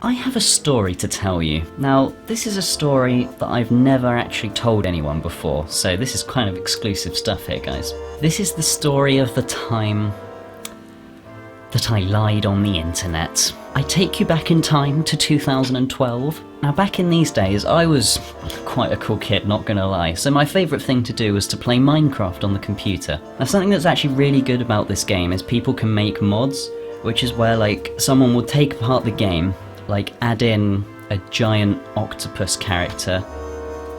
I have a story to tell you. Now, this is a story that I've never actually told anyone before, so this is kind of exclusive stuff here, guys. This is the story of the time that I lied on the internet. I take you back in time to 2012. Now, back in these days, I was quite a cool kid, not gonna lie, so my favourite thing to do was to play Minecraft on the computer. Now, something that's actually really good about this game is people can make mods, which is where, like, someone will take apart the game, like, add in a giant octopus character,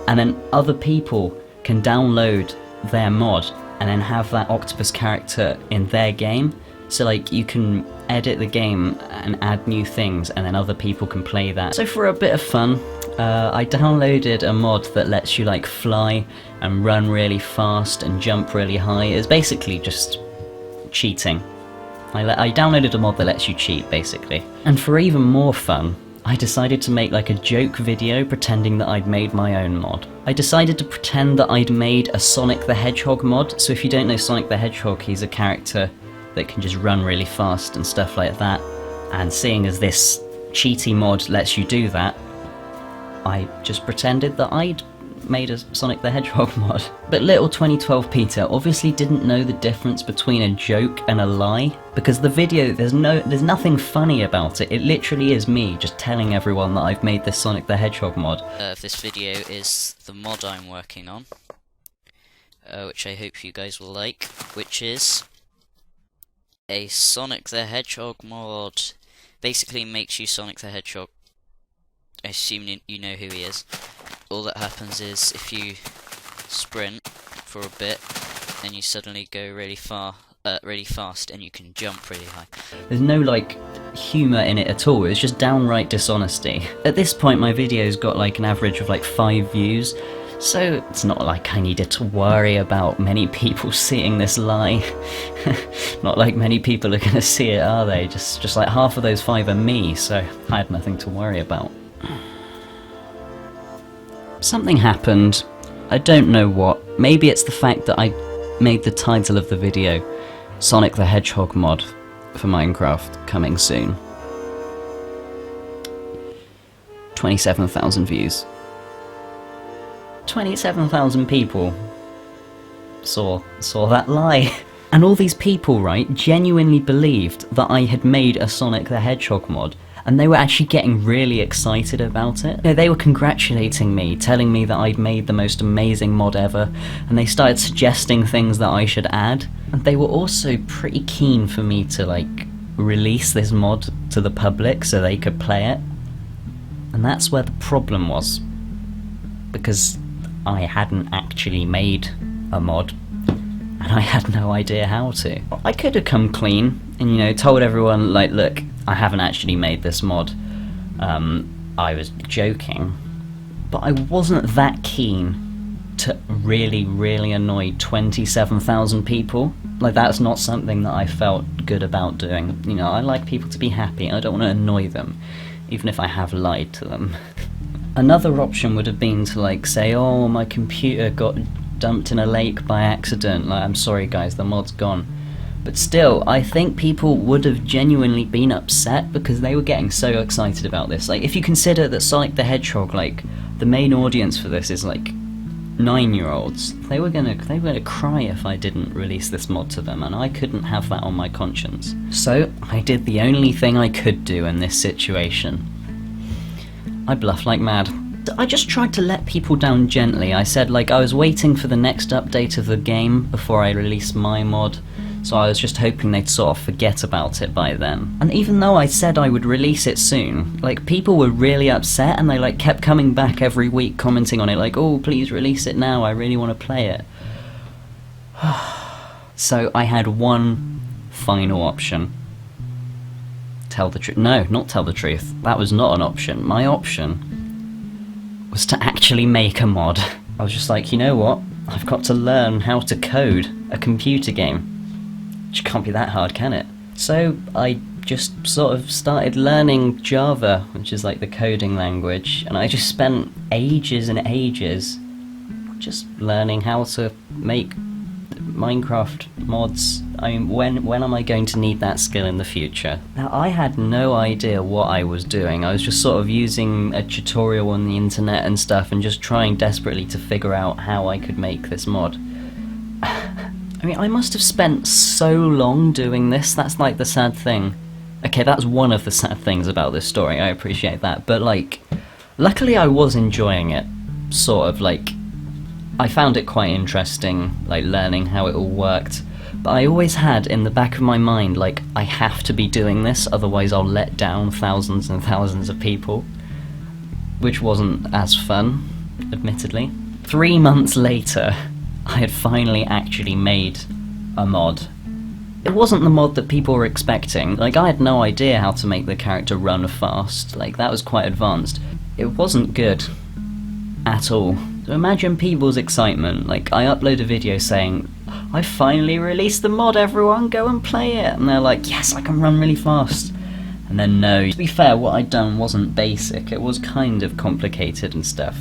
and then other people can download their mod and then have that octopus character in their game. So, like, you can edit the game and add new things, and then other people can play that. So for a bit of fun, I downloaded a mod that lets you, like, fly and run really fast and jump really high. It's basically just cheating. I downloaded a mod that lets you cheat, basically. And for even more fun, I decided to make like a joke video pretending that I'd made my own mod. I decided to pretend that I'd made a Sonic the Hedgehog mod. So if you don't know Sonic the Hedgehog, he's a character that can just run really fast and stuff like that. And seeing as this cheaty mod lets you do that, I just pretended that I'd made a Sonic the Hedgehog mod. But little 2012 Peter obviously didn't know the difference between a joke and a lie, because the video, there's nothing funny about it. It literally is me just telling everyone that I've made this Sonic the Hedgehog mod. This video is the mod I'm working on, which I hope you guys will like, which is a Sonic the Hedgehog mod. Basically makes you Sonic the Hedgehog. I assume you know who he is. All that happens is if you sprint for a bit, then you suddenly go really fast, and you can jump really high. There's no, like, humour in it at all. It's just downright dishonesty. At this point, my video's got like an average of like 5 views, so it's not like I needed to worry about many people seeing this lie. Not like many people are gonna see it, are they? Just like half of those 5 are me, so I had nothing to worry about. Something happened. I don't know what. Maybe it's the fact that I made the title of the video Sonic the Hedgehog mod for Minecraft coming soon. 27,000 views. 27,000 people saw that lie. And all these people, right, genuinely believed that I had made a Sonic the Hedgehog mod. And they were actually getting really excited about it. You know, they were congratulating me, telling me that I'd made the most amazing mod ever, and they started suggesting things that I should add. And they were also pretty keen for me to, like, release this mod to the public so they could play it. And that's where the problem was, because I hadn't actually made a mod, and I had no idea how to. I could have come clean and, you know, told everyone, like, look, I haven't actually made this mod, I was joking, but I wasn't that keen to really annoy 27,000 people. Like, that's not something that I felt good about doing. You know, I like people to be happy, I don't want to annoy them, even if I have lied to them. Another option would have been to, like, say, oh, my computer got dumped in a lake by accident, like, I'm sorry guys, the mod's gone. But still, I think people would have genuinely been upset because they were getting so excited about this. Like, if you consider that Sonic the Hedgehog, like, the main audience for this is like 9-year-olds, they were gonna cry if I didn't release this mod to them, and I couldn't have that on my conscience. So I did the only thing I could do in this situation. I bluffed like mad. I just tried to let people down gently. I said, like, I was waiting for the next update of the game before I released my mod. So I was just hoping they'd sort of forget about it by then. And even though I said I would release it soon, like, people were really upset, and they, like, kept coming back every week commenting on it, like, oh, please release it now, I really want to play it. So I had one final option. Tell the truth. No, not tell the truth. That was not an option. My option was to actually make a mod. I was just like, you know what? I've got to learn how to code a computer game. Which can't be that hard, can it? So I just sort of started learning Java, which is like the coding language, and I just spent ages and ages just learning how to make Minecraft mods I mean, when am I going to need that skill in the future? Now, I had no idea what I was doing. I was just sort of using a tutorial on the internet and stuff and just trying desperately to figure out how I could make this mod. I mean, I must have spent so long doing this. That's like the sad thing. Okay, that's one of the sad things about this story, I appreciate that, but like, luckily I was enjoying it, sort of, like, I found it quite interesting, like, learning how it all worked, but I always had in the back of my mind, like, I have to be doing this, otherwise I'll let down thousands and thousands of people, which wasn't as fun, admittedly. 3 months later, I had finally actually made a mod. It wasn't the mod that people were expecting. Like, I had no idea how to make the character run fast. Like, that was quite advanced. It wasn't good. At all. So imagine people's excitement. Like, I upload a video saying, I finally released the mod, everyone, go and play it. And they're like, yes, I can run really fast. And then no. To be fair, what I'd done wasn't basic. It was kind of complicated and stuff.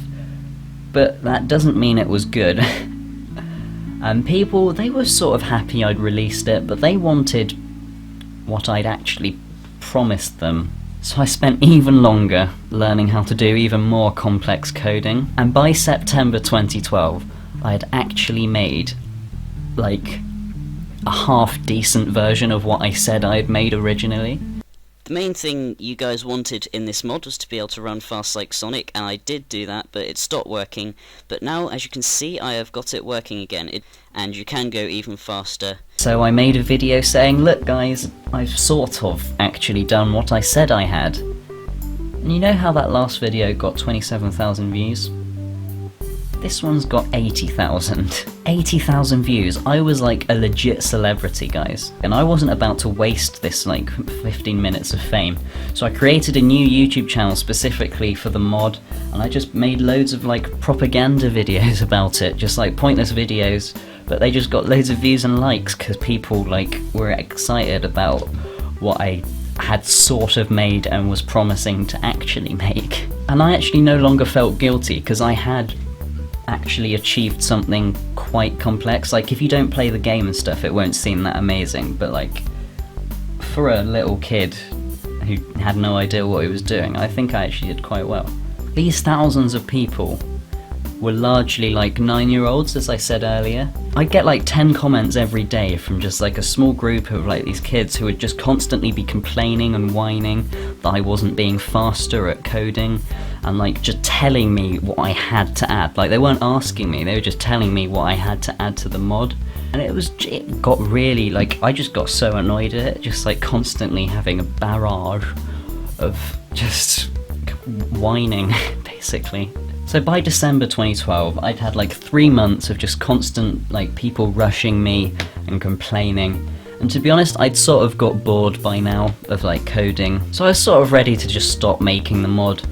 But that doesn't mean it was good. And people, they were sort of happy I'd released it, but they wanted what I'd actually promised them. So I spent even longer learning how to do even more complex coding, and by September 2012, I had actually made, like, a half-decent version of what I said I had made originally. The main thing you guys wanted in this mod was to be able to run fast like Sonic, and I did do that, but it stopped working. But now, as you can see, I have got it working again, and you can go even faster. So I made a video saying, look guys, I've sort of actually done what I said I had. And you know how that last video got 27,000 views? This one's got 80,000. 80,000 views. I was like a legit celebrity, guys. And I wasn't about to waste this like 15 minutes of fame. So I created a new YouTube channel specifically for the mod, and I just made loads of like propaganda videos about it, just like pointless videos, but they just got loads of views and likes because people like were excited about what I had sort of made and was promising to actually make. And I actually no longer felt guilty because I had actually achieved something quite complex. Like, if you don't play the game and stuff, it won't seem that amazing, but like, for a little kid who had no idea what he was doing, I think I actually did quite well. These thousands of people were largely like 9-year-olds, as I said earlier. I get like 10 comments every day from just like a small group of like these kids who would just constantly be complaining and whining that I wasn't being faster at coding, and like just telling me what I had to add. Like, they weren't asking me, they were just telling me what I had to add to the mod. And it got really, like, I just got so annoyed at it, just like constantly having a barrage of just whining, basically. So by December 2012, I'd had like 3 months of just constant like people rushing me and complaining. And to be honest, I'd sort of got bored by now of like coding. So I was sort of ready to just stop making the mod.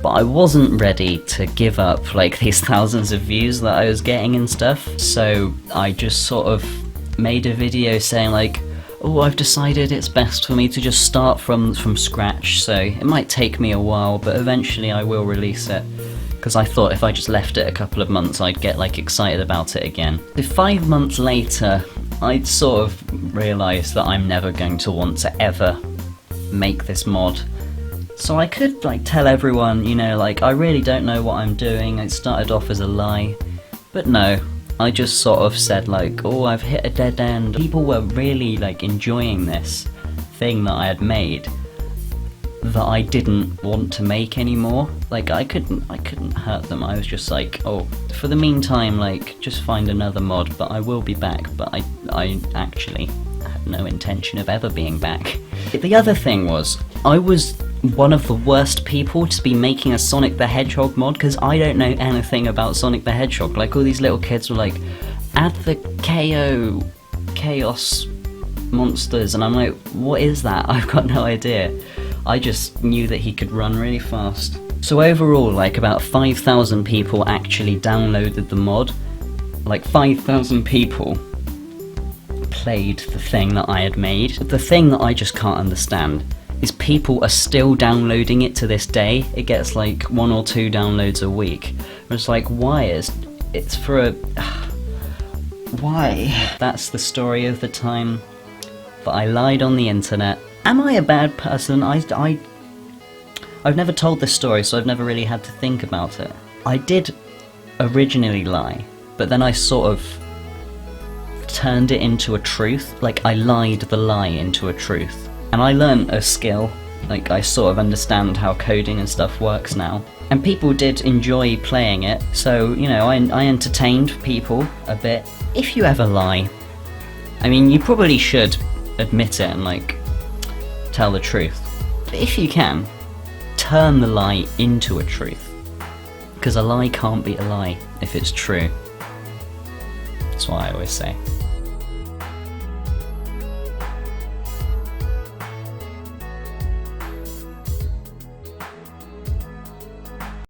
But I wasn't ready to give up like these thousands of views that I was getting and stuff. So I just sort of made a video saying like, oh, I've decided it's best for me to just start from scratch. So it might take me a while, but eventually I will release it. Because I thought if I just left it a couple of months, I'd get like excited about it again. So 5 months later, I'd sort of realised that I'm never going to want to ever make this mod. So I could like tell everyone, you know, like, I really don't know what I'm doing. It started off as a lie, but no, I just sort of said like, oh, I've hit a dead end. People were really like enjoying this thing that I had made that I didn't want to make anymore. Like, I couldn't hurt them. I was just like, oh, for the meantime, like, just find another mod, but I will be back. But I actually had no intention of ever being back. The other thing was, I was one of the worst people to be making a Sonic the Hedgehog mod, because I don't know anything about Sonic the Hedgehog. Like, all these little kids were like, add the KO Chaos monsters, and I'm like, what is that? I've got no idea. I just knew that he could run really fast. So overall, like, about 5,000 people actually downloaded the mod. Like, 5,000 people played the thing that I had made. The thing that I just can't understand is people are still downloading it to this day. It gets like 1 or 2 downloads a week. It's like, why? It's for a... why? That's the story of the time that I lied on the internet. Am I a bad person? I've never told this story, so I've never really had to think about it. I did originally lie, but then I sort of turned it into a truth. Like, I lied the lie into a truth. And I learnt a skill. Like, I sort of understand how coding and stuff works now. And people did enjoy playing it, so, you know, I entertained people a bit. If you ever lie, I mean, you probably should admit it and, like, tell the truth. But if you can, turn the lie into a truth. Because a lie can't be a lie if it's true. That's what I always say.